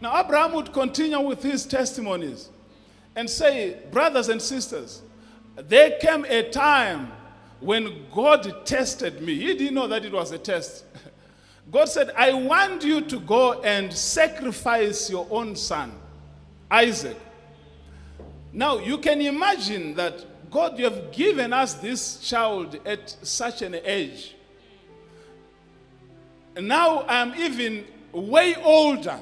Now Abraham would continue with his testimonies and say, brothers and sisters, there came a time when God tested me. He didn't know that it was a test. God said, I want you to go and sacrifice your own son, Isaac. Now, you can imagine that, God, you have given us this child at such an age. And now I'm even way older,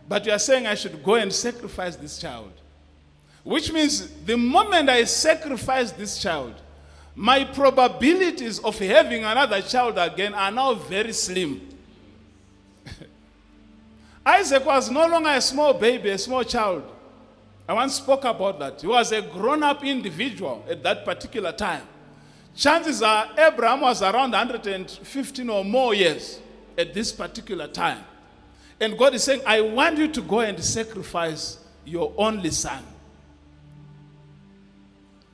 but you are saying I should go and sacrifice this child. Which means the moment I sacrifice this child, my probabilities of having another child again are now very slim. Isaac was no longer a small baby, a small child. I once spoke about that. He was a grown-up individual at that particular time. Chances are Abraham was around 115 or more years at this particular time. And God is saying, I want you to go and sacrifice your only son.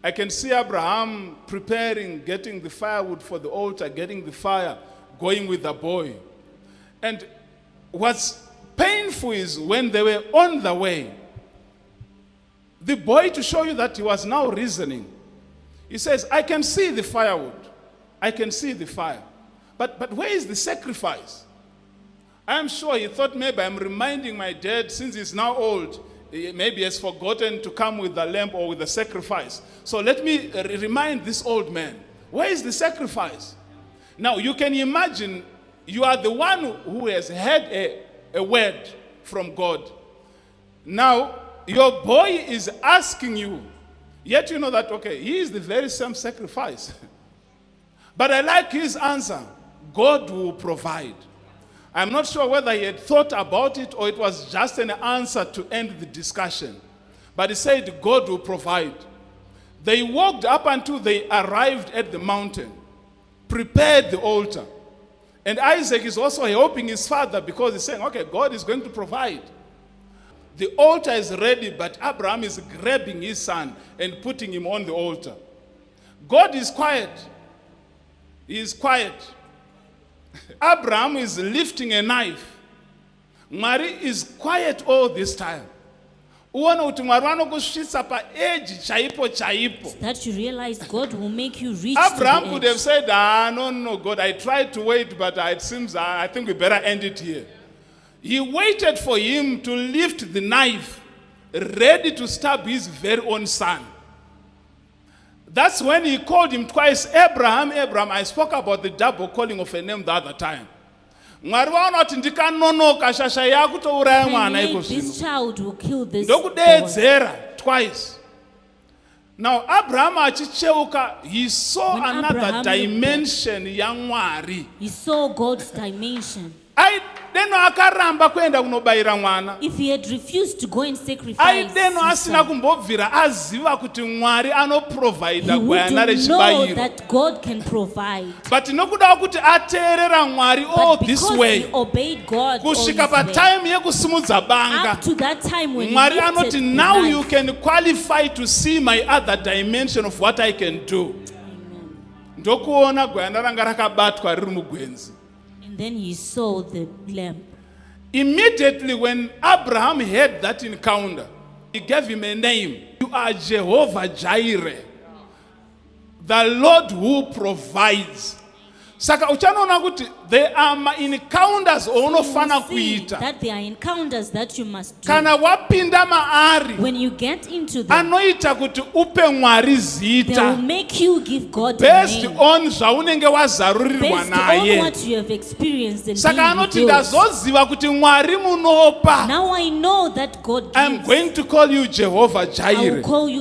I can see Abraham preparing, getting the firewood for the altar, getting the fire, going with the boy. And what's painful is when they were on the way, the boy, to show you that he was now reasoning, he says, I can see the firewood. I can see the fire. But where is the sacrifice? I'm sure he thought, maybe I'm reminding my dad, since he's now old, maybe he has forgotten to come with the lamb or with the sacrifice. So let me remind this old man, where is the sacrifice? Now you can imagine, you are the one who has had a word from God. Now, your boy is asking you, yet you know that, okay, he is the very same sacrifice. But I like his answer, God will provide. I'm not sure whether he had thought about it or it was just an answer to end the discussion. But he said, God will provide. They walked up until they arrived at the mountain, prepared the altar. And Isaac is also helping his father because he's saying, okay, God is going to provide. The altar is ready, but Abraham is grabbing his son and putting him on the altar. God is quiet. He is quiet. Abraham is lifting a knife. Mary is quiet all this time. That you realize God will make you reach Abraham to the could edge. have said, no, God, I tried to wait, but it seems I think we better end it here. He waited for him to lift the knife, ready to stab his very own son. That's when he called him twice, Abraham, Abraham. I spoke about the double calling of a name the other time. This child will kill this boy. Twice. Now Abraham achicheuka, he saw When another Abraham dimension ya Mwari. He saw God's dimension. If he had refused to go and sacrifice his son, he wouldn't know that God can provide. But But this because way, he obeyed God all his way, up up to that time when he lifted the now knife, you can qualify to see my other dimension of what I can do. and then he saw the lamb. Immediately when Abraham had that encounter, he gave him a name. You are Jehovah Jireh, the Lord who provides. Saka uchanaona kuti there are encounters onofana kuita. That there are encounters that you must do. Kana wapinda maari, When you get into them, anoita kuti upe Mwari they will zita make you give God a based name. on zvaunenge wazarurirwa Based on naye. what you have experienced and Saka been anoti revealed. ndazoziva kuti Mwari munopa. Now I know that God I'm gives. going to call you Jehovah I will Jireh. call you